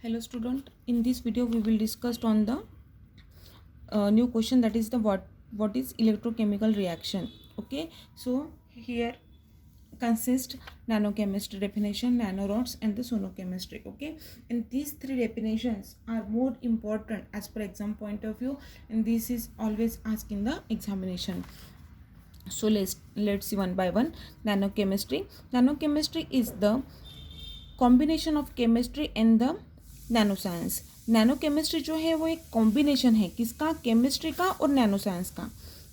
Hello student, in this video we will discuss on the new question, that is the what is electrochemical reaction. Okay, so here consist nanochemistry definition, nanorods and the sonochemistry. Okay, and these three definitions are more important as per exam point of view, and this is always asked in the examination. So let's see one by one. Nanochemistry is the combination of chemistry and the nano science. Nano chemistry जो है वो एक combination है किसका, chemistry का और nano science का.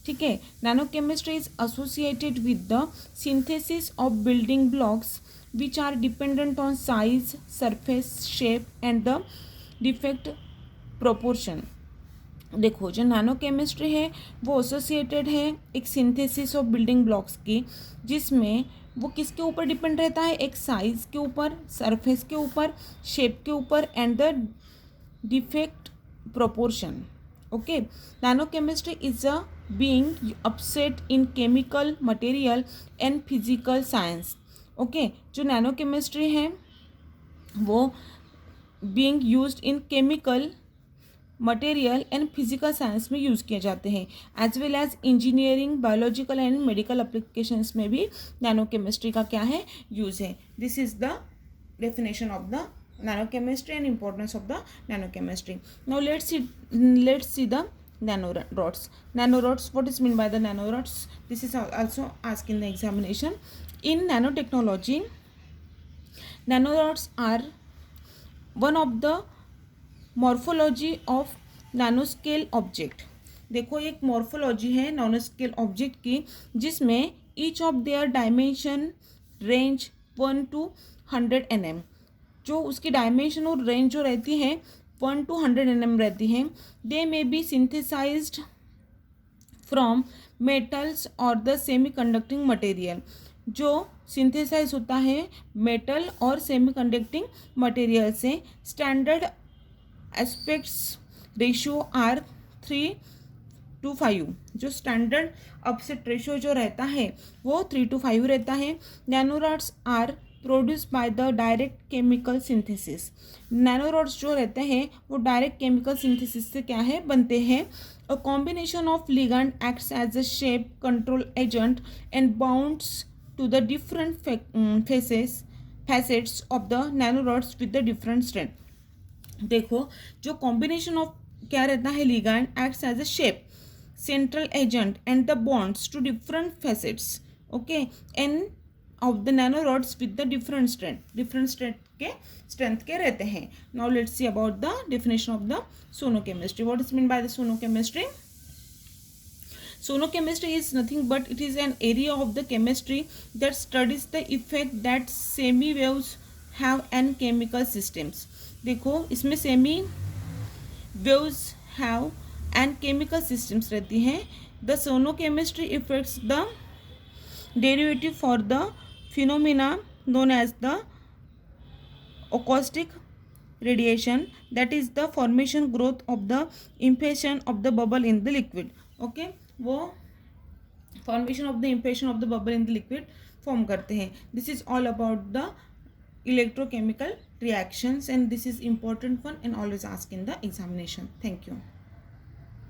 ठीक है, nano chemistry is associated with the synthesis of building blocks which are dependent on size, surface, shape and the defect proportion. देखो, जो नैनो केमिस्ट्री है वो एसोसिएटेड है एक सिंथेसिस ऑफ बिल्डिंग ब्लॉक्स की, जिसमें वो किसके ऊपर डिपेंड रहता है, एक साइज के ऊपर, सरफेस के ऊपर, शेप के ऊपर and the defect proportion. Okay, nano chemistry is a being upset in chemical, material and physical science. Okay, जो नैनो केमिस्ट्री है वो being used in chemical, material and physical science में यूज़ किए जाते हैं, as well as engineering, biological and medical applications में भी nano chemistry का क्या है, यूज़ है. This is the definition of the nano chemistry and importance of the nano chemistry. Now let's see the nanorods. Nanorods, what is meant by the nanorods? This is also asked in the examination. In nanotechnology, nanorods are one of the morphology of nanoscale object. देखो, एक morphology है nanoscale object की, जिसमें each of their dimension range 1 to 100 nm. जो उसकी dimension और range जो रहती है 1 to 100 nm रहती है. They may be synthesized from metals और द सेमी कंडक्टिंग मटेरियल. जो सिंथेसाइज होता है मेटल और सेमी कंडक्टिंग मटेरियल से. Standard aspects ratio are 3:5. जो स्टैंडर्ड अपसेट रेशियो जो रहता है वो 3:5 रहता है. Nanorods are produce by the direct chemical synthesis. Nanorods जो रहते हैं वो डायरेक्ट केमिकल सिंथेसिस से क्या है, बनते हैं. A combination of ligand acts as a shape control agent and bounds to the different facets of the nanorods with the different strength. देखो, जो कॉम्बिनेशन ऑफ क्या रहता है, ligand acts as a shape, central agent and the bonds to different facets. Okay, and of the nanorods with the different strength के रहते हैं. Now let's see about the definition of the sonochemistry. What is mean by the sonochemistry? Sonochemistry is nothing but it is an area of the chemistry that studies the effect that semi waves have on chemical systems. देखो, इसमें semi waves have and chemical systems रहती हैं. The sonochemistry effects the derivative for the phenomena known as the acoustic radiation, that is the formation growth of the impression of the bubble in the liquid. Okay, वो formation of the impression of the bubble in the liquid form करते हैं. This is all about the electrochemical reactions, and this is important one and always asked in the examination. Thank you.